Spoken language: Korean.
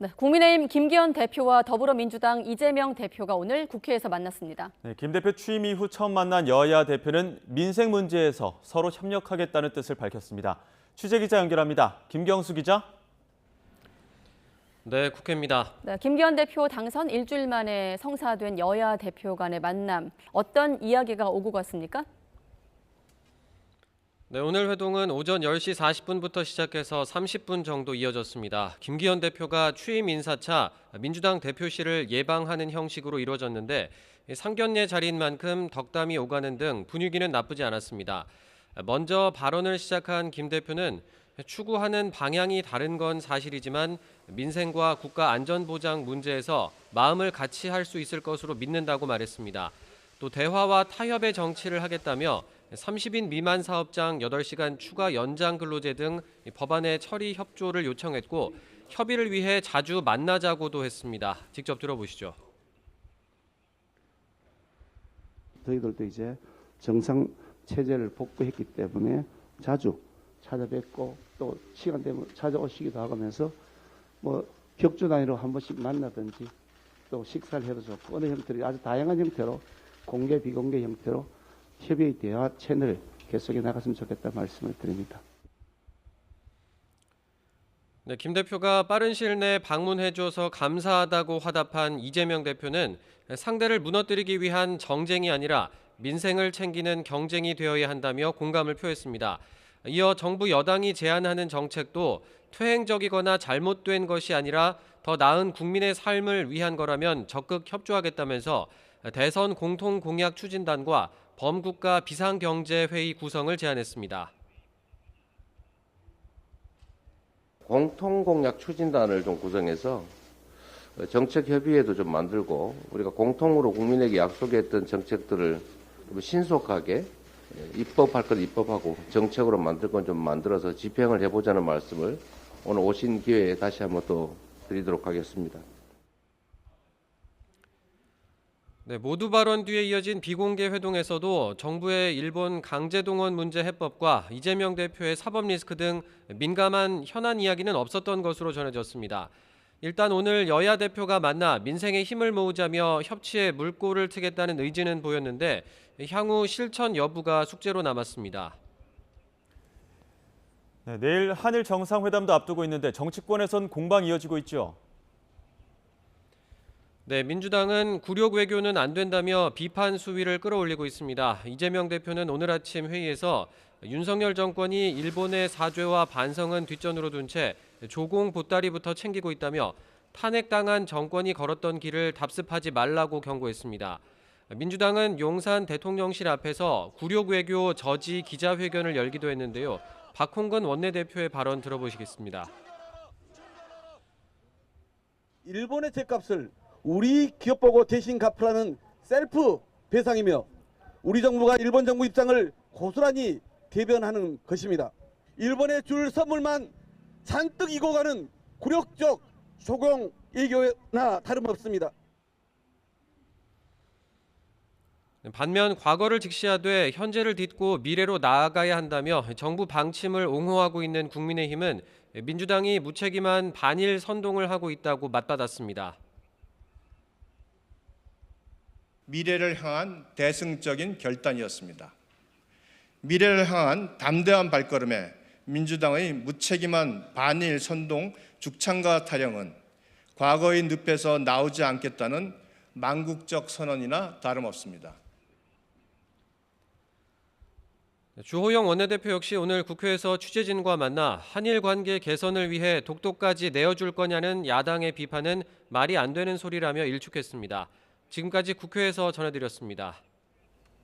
네, 국민의힘 김기현 대표와 더불어민주당 이재명 대표가 오늘 국회에서 만났습니다. 네, 김 대표 취임 이후 처음 만난 여야 대표는 민생 문제에서 서로 협력하겠다는 뜻을 밝혔습니다. 취재기자 연결합니다. 김경수 기자. 네, 국회입니다. 네, 김기현 대표 당선 일주일 만에 성사된 여야 대표 간의 만남, 어떤 이야기가 오고 갔습니까? 네, 오늘 회동은 오전 10시 40분부터 시작해서 30분 정도 이어졌습니다. 김기현 대표가 취임 인사차 민주당 대표실을 예방하는 형식으로 이루어졌는데 상견례 자리인 만큼 덕담이 오가는 등 분위기는 나쁘지 않았습니다. 먼저 발언을 시작한 김 대표는 추구하는 방향이 다른 건 사실이지만 민생과 국가 안전보장 문제에서 마음을 같이 할 수 있을 것으로 믿는다고 말했습니다. 또 대화와 타협의 정치를 하겠다며 30인 미만 사업장 8시간 추가 연장 근로제 등 법안의 처리 협조를 요청했고 협의를 위해 자주 만나자고도 했습니다. 직접 들어보시죠. 저희들도 이제 정상 체제를 복구했기 때문에 자주 찾아뵙고 또 시간 되면 찾아오시기도 하면서 뭐 격주 단위로 한 번씩 만나든지 또 식사를 해도 좋고 어느 형태로 아주 다양한 형태로 공개 비공개 형태로 협의 대화 채널 계속해 나갔으면 좋겠다 말씀을 드립니다. 네, 김 대표가 빠른 시일 내에 방문해줘서 감사하다고 화답한 이재명 대표는 상대를 무너뜨리기 위한 정쟁이 아니라 민생을 챙기는 경쟁이 되어야 한다며 공감을 표했습니다. 이어 정부 여당이 제안하는 정책도 퇴행적이거나 잘못된 것이 아니라 더 나은 국민의 삶을 위한 거라면 적극 협조하겠다면서 대선 공통공약 추진단과 범국가 비상경제회의 구성을 제안했습니다. 공통공약 추진단을 좀 구성해서 정책협의회도 좀 만들고 우리가 공통으로 국민에게 약속했던 정책들을 좀 신속하게 입법할 건 입법하고 정책으로 만들 건 좀 만들어서 집행을 해보자는 말씀을 오늘 오신 기회에 다시 한번 또 드리도록 하겠습니다. 네, 모두 발언 뒤에 이어진 비공개 회동에서도 정부의 일본 강제동원 문제 해법과 이재명 대표의 사법 리스크 등 민감한 현안 이야기는 없었던 것으로 전해졌습니다. 일단 오늘 여야 대표가 만나 민생에 힘을 모으자며 협치에 물꼬를 트겠다는 의지는 보였는데 향후 실천 여부가 숙제로 남았습니다. 네, 내일 한일 정상회담도 앞두고 있는데 정치권에선 공방이 이어지고 있죠. 네, 민주당은 굴욕 외교는 안 된다며 비판 수위를 끌어올리고 있습니다. 이재명 대표는 오늘 아침 회의에서 윤석열 정권이 일본의 사죄와 반성은 뒷전으로 둔 채 조공 보따리부터 챙기고 있다며 탄핵당한 정권이 걸었던 길을 답습하지 말라고 경고했습니다. 민주당은 용산 대통령실 앞에서 굴욕 외교 저지 기자회견을 열기도 했는데요. 박홍근 원내대표의 발언 들어보시겠습니다. 일본의 죗값을 우리 기업 보고 대신 갚으라는 셀프 배상이며 우리 정부가 일본 정부 입장을 고스란히 대변하는 것입니다. 일본에 줄 선물만 잔뜩 이고 가는 굴욕적 조공 외교나 다름없습니다. 반면 과거를 직시하되 현재를 딛고 미래로 나아가야 한다며 정부 방침을 옹호하고 있는 국민의힘은 민주당이 무책임한 반일 선동을 하고 있다고 맞받았습니다. 미래를 향한 대승적인 결단이었습니다. 미래를 향한 담대한 발걸음에 민주당의 무책임한 반일 선동 죽창과 타령은 과거의 늪에서 나오지 않겠다는 망국적 선언이나 다름없습니다. 주호영 원내대표 역시 오늘 국회에서 취재진과 만나 한일 관계 개선을 위해 독도까지 내어줄 거냐는 야당의 비판은 말이 안 되는 소리라며 일축했습니다. 지금까지 국회에서 전해드렸습니다.